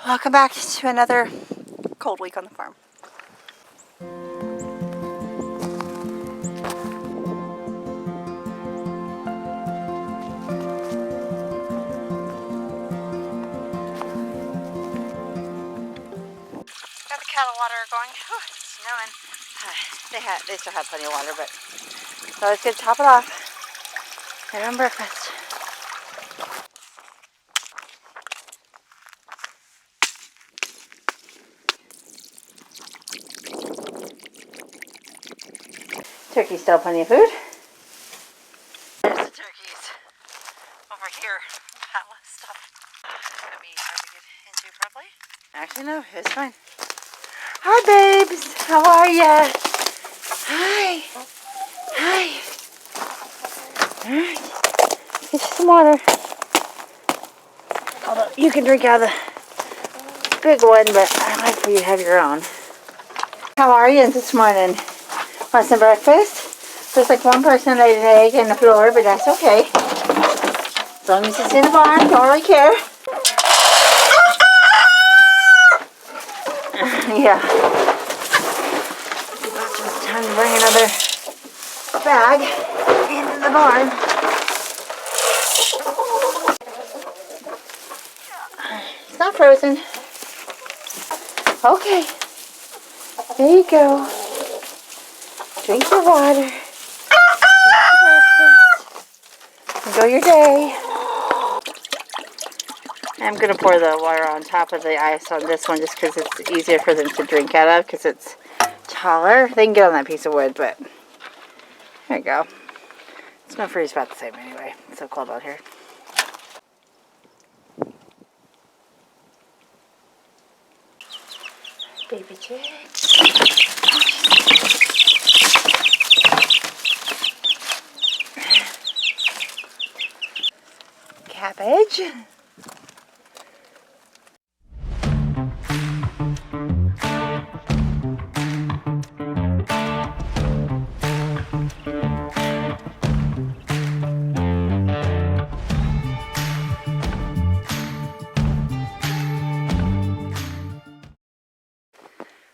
Welcome back to another cold week on the farm. Got the cattle water going. Whew, it's snowing. They still have plenty of water, but it's always good to top it off. And on breakfast. Turkey's still plenty of food. There's the turkeys over here. A pile of stuff. Gonna be hard to get into probably. Actually, no, it's fine. Hi, babes. How are ya? Hi. Hi. Alright. Get you some water. Although you can drink out of the big one, but I'd like for you to have your own. How are you this morning? Want some breakfast? There's like one person laid an egg on the floor, but that's okay. As long as it's in the barn, don't really care. Yeah. It's time to bring another bag into the barn. It's not frozen. Okay. There you go. Drink your water. Enjoy your day. I'm going to pour the water on top of the ice on this one just because it's easier for them to drink out of because it's taller. They can get on that piece of wood, but there you go. It's going to freeze about the same anyway. It's so cold out here. Baby chicks. Cabbage.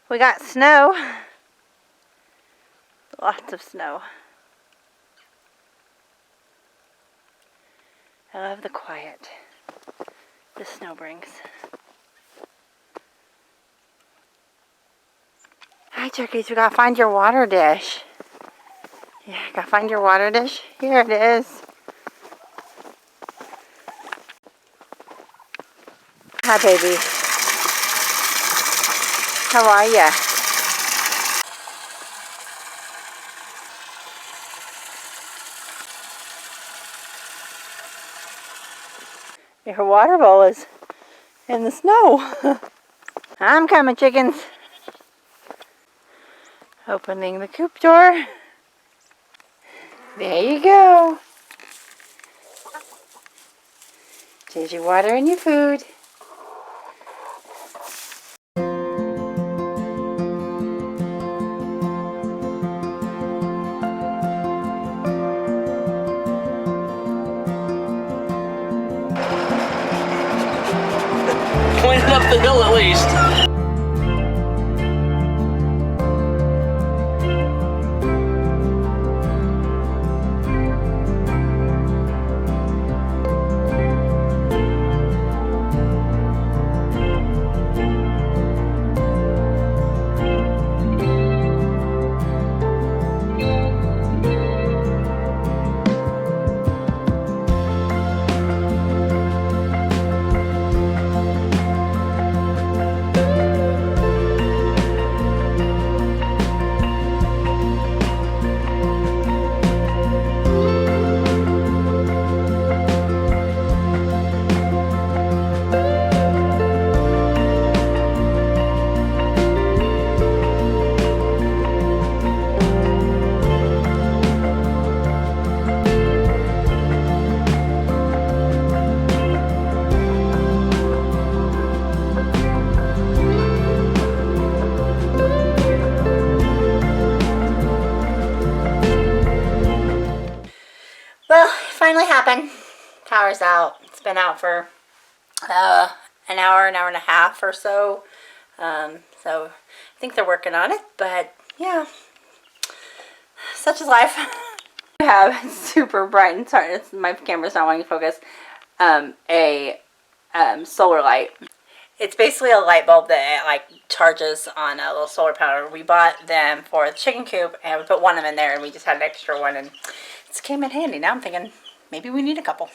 We got snow. Lots of snow. I love the quiet the snow brings. Hi turkeys, we gotta find your water dish. Yeah, gotta find your water dish. Here it is. Hi baby. How are ya? Her water bowl is in the snow. I'm coming, chickens. Opening the coop door. There you go. There's your water and your food. Pointed up the hill at least. Well, it finally happened. Power's out. It's been out for an hour and a half or so. So I think they're working on it, but yeah, such is life. I have super bright and sorry, my camera's not wanting to focus. A solar light. It's basically a light bulb that like charges on a little solar panel. We bought them for the chicken coop, and we put one of them in there, and we just had an extra one, and it came in handy. Now I'm thinking maybe we need a couple.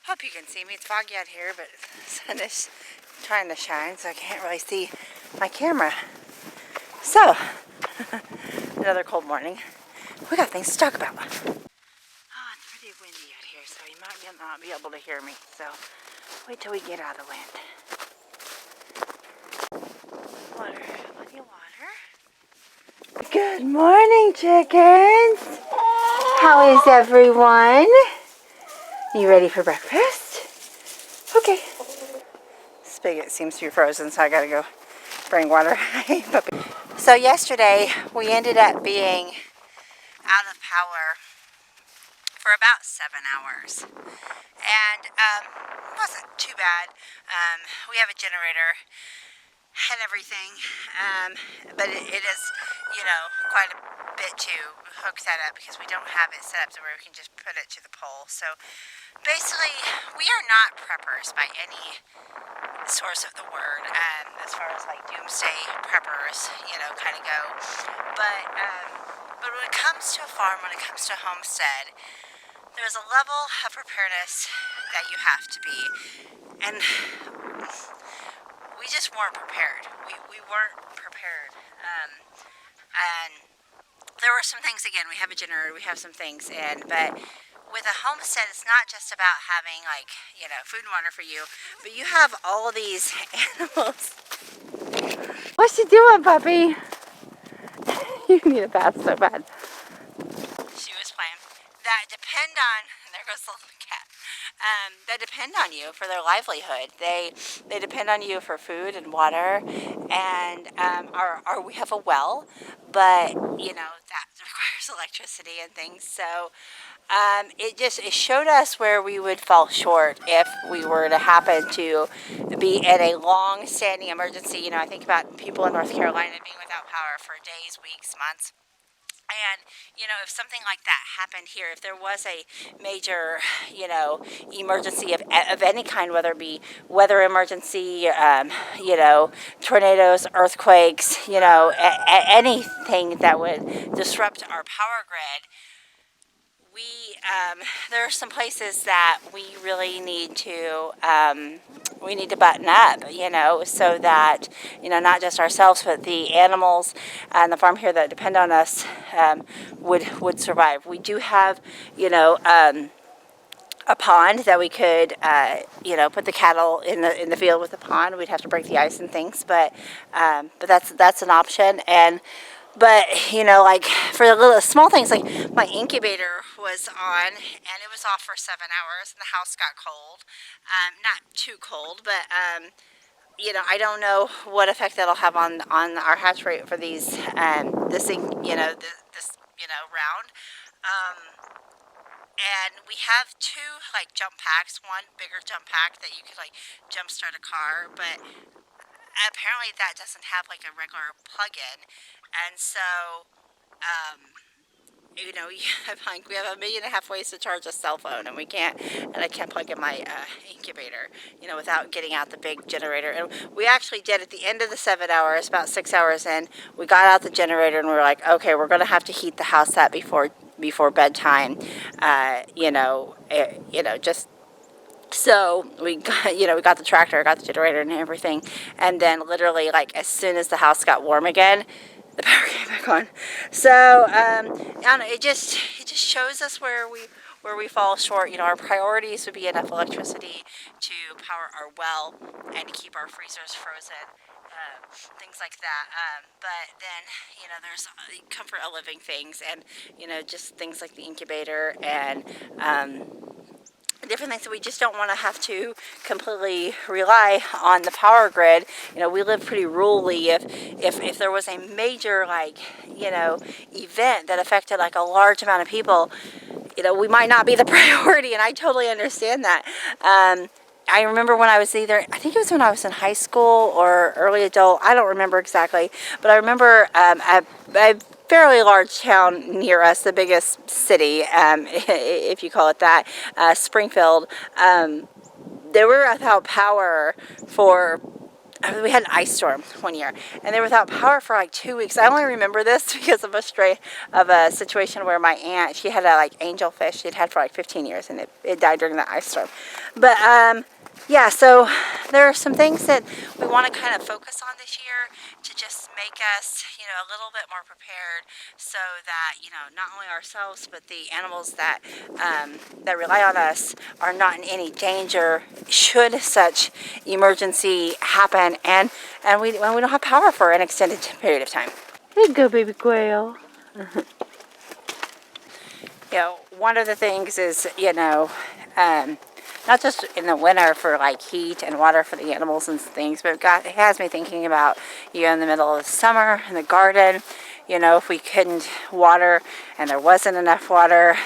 Hope you can see me. It's foggy out here, but the sun is trying to shine, so I can't really see my camera. So, another cold morning. We got things to talk about. Oh, it's pretty windy out here, so you might not be able to hear me. So, wait till we get out of the wind. Water, plenty of water. Good morning, chickens. How is everyone? You ready for breakfast? Okay. Spigot seems to be frozen, so I gotta go bring water. So yesterday, we ended up being out of power for about 7 hours. And it wasn't too bad. We have a generator and everything, but it is, you know, quite a bit to hook that up because we don't have it set up to where we can just put it to the pole. So basically, we are not preppers by any source of the word, as far as like doomsday preppers, you know, kind of go. But when it comes to a farm, when it comes to a homestead, there's a level of preparedness that you have to be, and we just weren't prepared. We weren't prepared, and there were some things. Again, we have a generator, we have some things, but with a homestead, it's not just about having, like, you know, food and water for you, but you have all of these animals. What's she doing, puppy? You need a bath so bad. She was playing. That depend on, and there goes the little cat. That depend on you for their livelihood. They depend on you for food and water, and we have a well, but you know that requires electricity and things. So it showed us where we would fall short if we were to happen to be in a long-standing emergency. You know, I think about people in North Carolina being without power for days, weeks, months. And, you know, if something like that happened here, if there was a major, you know, emergency of any kind, whether it be weather emergency, you know, tornadoes, earthquakes, you know, anything that would disrupt our power grid, there are some places that we really need to button up, you know, so that, you know, not just ourselves, but the animals and the farm here that depend on us would survive. We do have, you know, a pond that we could, you know, put the cattle in the field with the pond. We'd have to break the ice and things, but that's an option. But, you know, like, for the little small things, like, my incubator was on, and it was off for 7 hours, and the house got cold. Not too cold, but, you know, I don't know what effect that'll have on our hatch rate for these, this thing, you know, this, you know, round. And we have two, like, jump packs, one bigger jump pack that you could, like, jump start a car, but apparently that doesn't have, like, a regular plug-in. And so, you know, we have 1.5 million ways to charge a cell phone, and I can't plug in my incubator, you know, without getting out the big generator. And we actually did, at the end of the 7 hours, about 6 hours in, we got out the generator, and we were like, okay, we're going to have to heat the house up before before bedtime, just so we got, we got the tractor, got the generator and everything, and then literally like as soon as the house got warm again, the power came back on. So I don't know, it just shows us where we fall short. Our priorities would be enough electricity to power our well and to keep our freezers frozen, things like that. But then there's comfort of living things, and just things like the incubator and different things that we just don't want to have to completely rely on the power grid. We live pretty rurally. If there was a major event that affected like a large amount of people, we might not be the priority, and I totally understand that. I remember when I was I think it was when I was in high school or early adult, I don't remember exactly, but I remember a fairly large town near us, the biggest city, if you call it that, Springfield. They were without power we had an ice storm one year, and they were without power for like 2 weeks. I only remember this because of a situation where my aunt, she had a angelfish she'd had for like 15 years, and it died during the ice storm. But yeah, so there are some things that we want to kind of focus on this year to just make us, a little bit more prepared, so that, not only ourselves, but the animals that rely on us are not in any danger should such emergency happen, and when we don't have power for an extended period of time. There you go, baby quail. One of the things is, not just in the winter for heat and water for the animals and things, but it has me thinking about, in the middle of the summer in the garden, if we couldn't water and there wasn't enough water,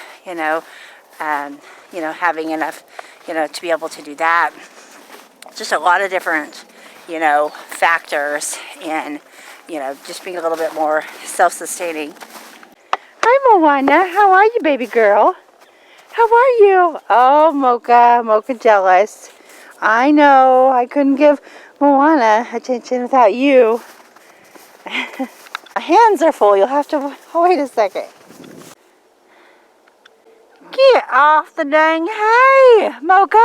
having enough, to be able to do that. Just a lot of different, factors in, just being a little bit more self-sustaining. Hi, Moana. How are you, baby girl? How are you? Oh, Mocha jealous. I know, I couldn't give Moana attention without you. My hands are full, you'll have to wait a second. Get off the dang hay, Mocha.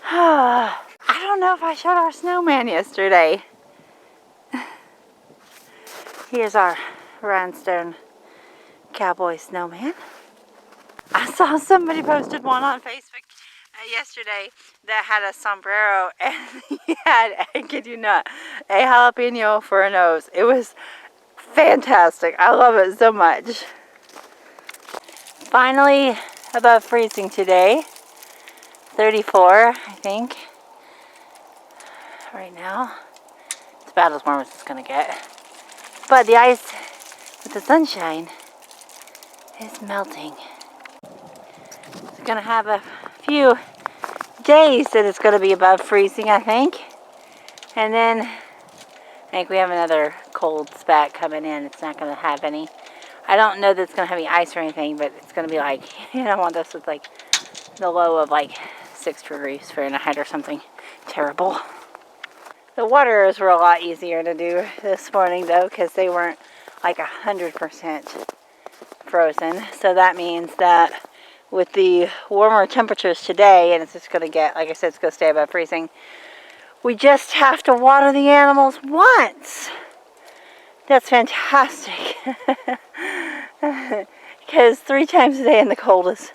I don't know if I showed our snowman yesterday. Here's our rhinestone cowboy snowman. I saw somebody posted one on Facebook yesterday that had a sombrero, and he had, I kid you not, a jalapeno for a nose. It was fantastic. I love it so much. Finally above freezing today. 34, I think. Right now. It's about as warm as it's going to get. But the ice with the sunshine is melting. It's going to have a few days that it's going to be above freezing, I think. And then I think we have another cold spat coming in. It's not going to have any. I don't know that it's going to have any ice or anything, but it's going to be I want this with the low of 6 degrees Fahrenheit or something terrible. The waters were a lot easier to do this morning though, because they weren't 100% frozen. So that means that with the warmer temperatures today, and it's just going to get, like I said, it's going to stay above freezing, we just have to water the animals once. That's fantastic. Because 3 times a day in the cold is,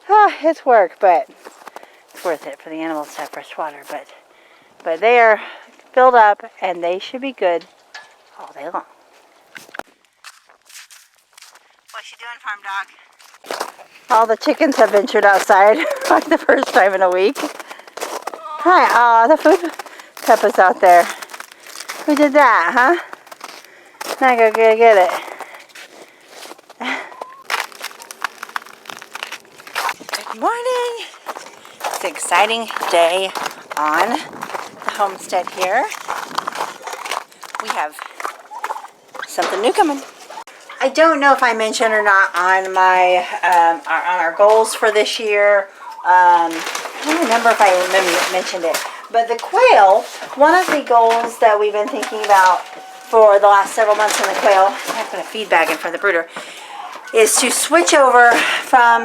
it's work, but it's worth it for the animals to have fresh water. But they are filled up, and they should be good all day long. What's she doing, farm dog? All the chickens have ventured outside like the first time in a week. Hi, the food cup is out there. Who did that, huh? Now go get it. Good morning. It's an exciting day on the homestead here. We have something new coming. I don't know if I mentioned or not on my on our goals for this year. I don't remember if I mentioned it, but the quail. One of the goals that we've been thinking about for the last several months in the quail. I'm going to feed bag in for the brooder. is to switch over from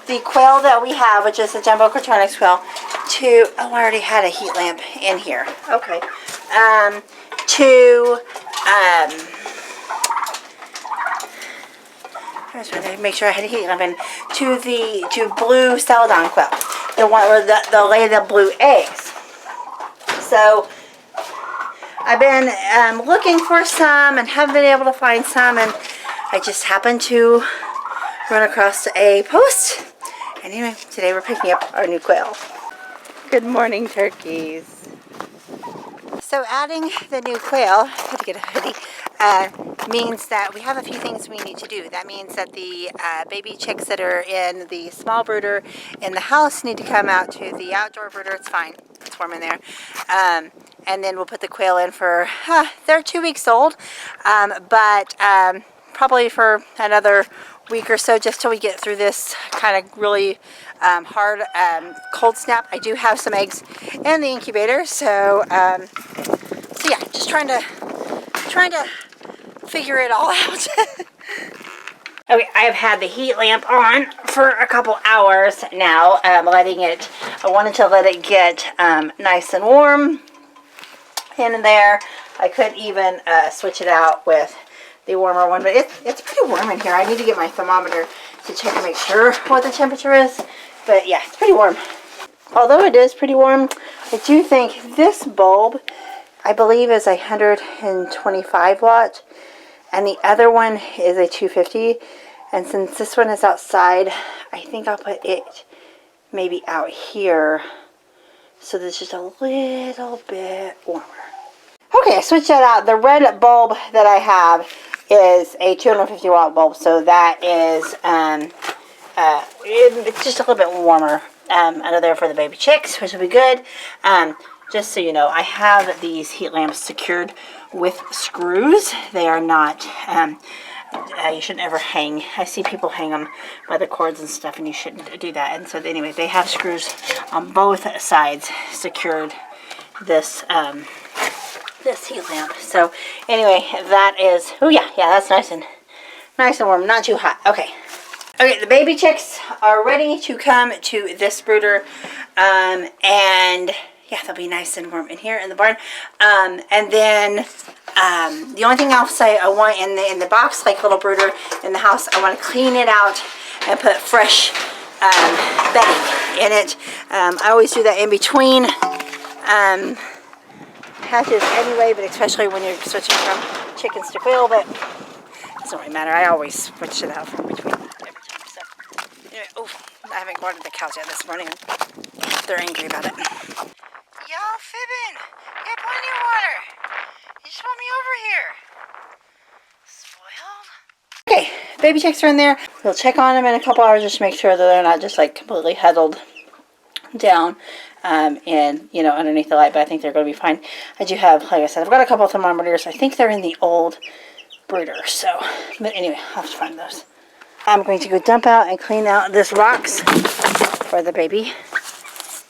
the quail that we have, which is the jumbo Cortonics quail, to, oh, I already had a heat lamp in here. Okay. I was trying to make sure I had a heat lamp in, to blue celadon quail, the one where the lay the blue eggs. So I've been looking for some and haven't been able to find some, and I just happened to run across a post. And anyway, today we're picking up our new quail. Good morning, turkeys. So adding the new quail, had to get a hoodie, means that we have a few things we need to do. That means that the baby chicks that are in the small brooder in the house need to come out to the outdoor brooder. It's fine. It's warm in there. And then we'll put the quail in for, they're 2 weeks old, but probably for another week or so, just till we get through this kind of really hard cold snap. I do have some eggs in the incubator, so yeah, just trying to figure it all out. Okay, I have had the heat lamp on for a couple hours now, I wanted to let it get nice and warm in there. I could even switch it out with the warmer one, but it's pretty warm in here. I need to get my thermometer to check and make sure what the temperature is, but yeah, it's pretty warm. Although it is pretty warm, I do think this bulb, I believe, is 125 watt, and the other one is a 250, and since this one is outside, I think I'll put it maybe out here so that it's just a little bit warmer. Okay, I switched that out. The red bulb that I have is a 250 watt bulb, so that is it's just a little bit warmer under there for the baby chicks, which will be good. Just so you know, I have these heat lamps secured with screws. They are not, you shouldn't ever hang. I see people hang them by the cords and stuff, and you shouldn't do that. And so anyway, they have screws on both sides secured this this heat lamp. So anyway, that is, oh yeah, that's nice and warm, not too hot. Okay, the baby chicks are ready to come to this brooder, and yeah, they'll be nice and warm in here in the barn. And then the only thing I'll say I want in the box, like little brooder in the house, I want to clean it out and put fresh bedding in it. I always do that in between hatches anyway, but especially when you're switching from chickens to quail, but it doesn't really matter. I always switch it out from between every time. So anyway, I haven't watered the cows yet this morning. They're angry about it. Y'all fibbing. You have plenty of water. You just want me over here. Spoiled. Okay, baby chicks are in there. We'll check on them in a couple hours just to make sure that they're not just like completely huddled down and underneath the light, but I think they're going to be fine. I do have, like I said, I've got a couple of thermometers. I think they're in the old brooder, so, but anyway, I'll have to find those. I'm going to go dump out and clean out this rocks for the baby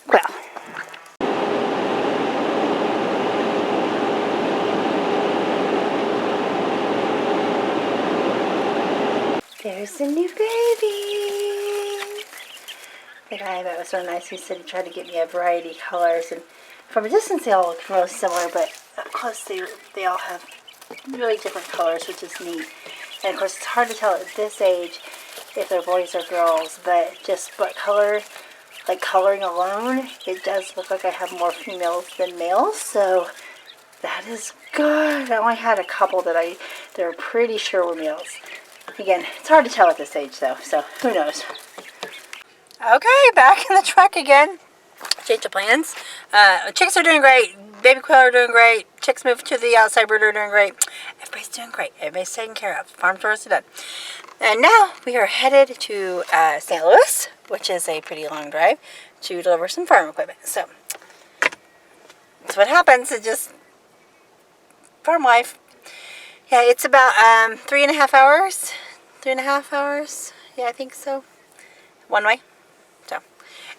quail. There's the new baby. The guy that was so nice, he said he tried to get me a variety of colors, and from a distance they all look really similar, but up close they all have really different colors, which is neat. And of course it's hard to tell at this age if they're boys or girls, but just color, like coloring alone, it does look like I have more females than males, so that is good. I only had a couple that they're pretty sure were males. Again, it's hard to tell at this age though, so who knows. Okay, back in the truck again. Change of plans. Chicks are doing great. Baby quail are doing great. Chicks moved to the outside brooder are doing great. Everybody's doing great. Everybody's taken care of. Farm tours are done. And now we are headed to St. Louis, which is a pretty long drive, to deliver some farm equipment. So that's what happens. It just farm life. Yeah, it's about 3.5 hours. 3.5 hours. Yeah, I think so. One way. So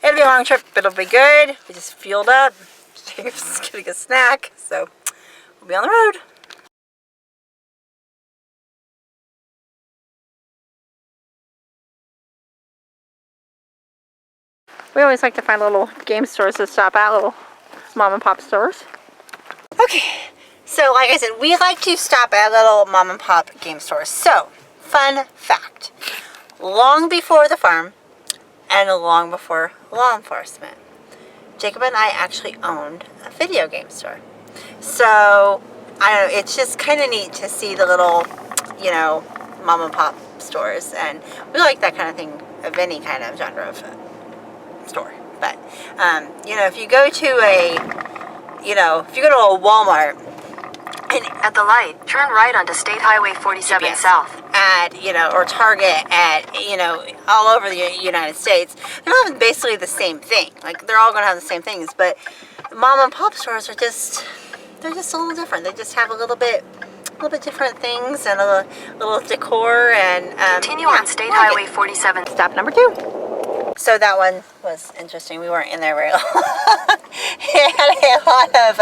it'll be a long trip, but it'll be good. We just fueled up. Just getting a snack. So we'll be on the road. We always like to find little game stores to stop at, little mom and pop stores. Okay, so like I said, we like to stop at little mom and pop game stores. So, fun fact. Long before the farm and long before law enforcement, Jacob and I actually owned a video game store. So, I don't know, it's just kind of neat to see the little, you know, mom and pop stores. And we like that kind of thing of any kind of genre of store. But, you know, if you go to a Walmart, and at the light, turn right onto State Highway 47 GPS, South. Or Target all over the United States, they're having basically the same thing. Like, they're all going to have the same things, but mom and pop stores are just, they're just a little different. They just have a little bit different things and a little decor and continue on State Highway 47. Stop number 2. So that one was interesting. We weren't in there very long. It had a lot of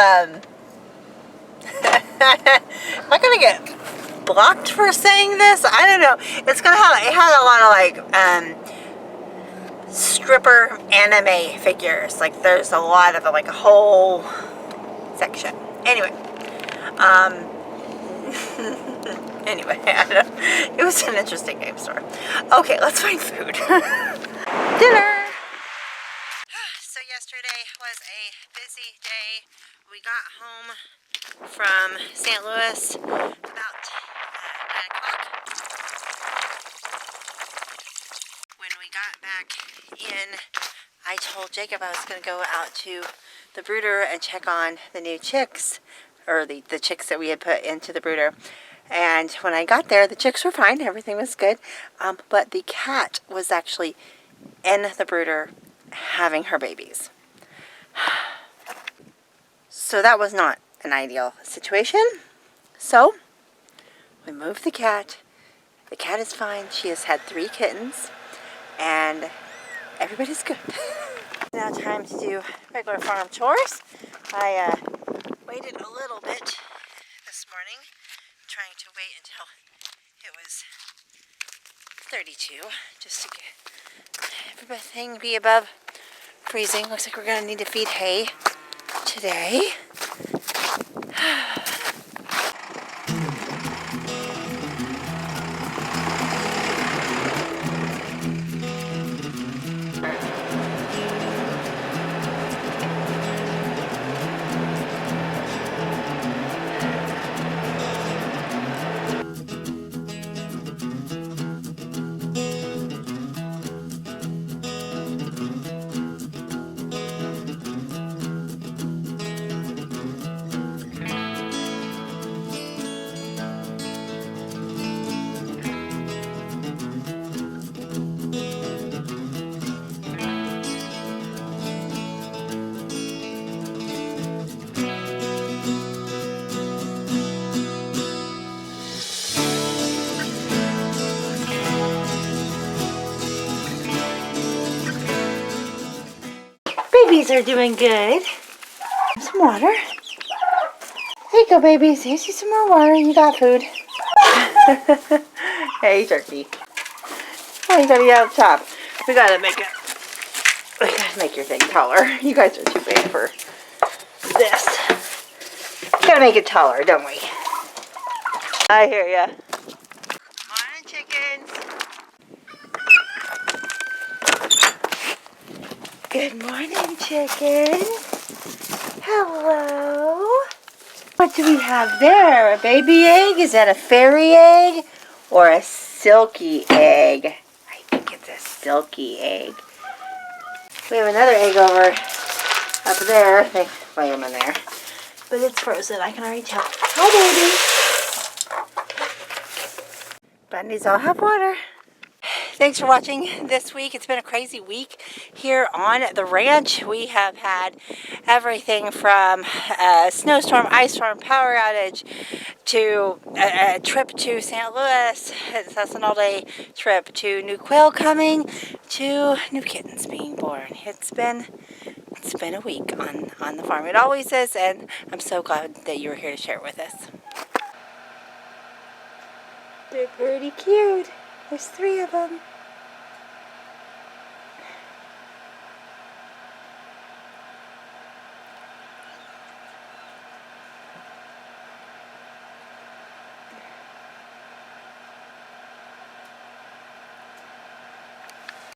am I gonna get blocked for saying this? I don't know. It had a lot of like stripper anime figures. Like, there's a lot of like a whole section. Anyway, anyway, I don't know. It was an interesting game store. Okay, let's find food. Dinner. So yesterday was a busy day. We got home from St. Louis about 9 o'clock. When we got back in, I told Jacob I was going to go out to the brooder and check on the new chicks, or the chicks that we had put into the brooder. And when I got there, the chicks were fine. Everything was good. But the cat was actually in the brooder having her babies. So that was not an ideal situation. So we moved the cat. The cat is fine. She has had 3 kittens and everybody's good. Now time to do regular farm chores. I waited a little bit this morning, trying to wait until it was 32 just to get everything be above freezing. Looks like we're going to need to feed hay today. Babies are doing good. Some water. There you go, babies. Here's you some more water. You got food. Hey, turkey. Oh, you gotta get out the top. We gotta make your thing taller. You guys are too big for this. We gotta make it taller, don't we? I hear ya. Morning, chickens. Good morning, chickens. Hello. What do we have there? A baby egg? Is that a fairy egg or a silky egg? I think it's a silky egg. We have another egg over up there. They lay them in there. But it's frozen. I can already tell. Hi, baby. Bunnies all have water. Thanks for watching this week. It's been a crazy week here on the ranch. We have had everything from a snowstorm, ice storm, power outage, to a trip to St. Louis. That's an all-day trip, to new quail coming, to new kittens being born. It's been a week on the farm. It always is, and I'm so glad that you were here to share it with us. They're pretty cute. There's 3 of them.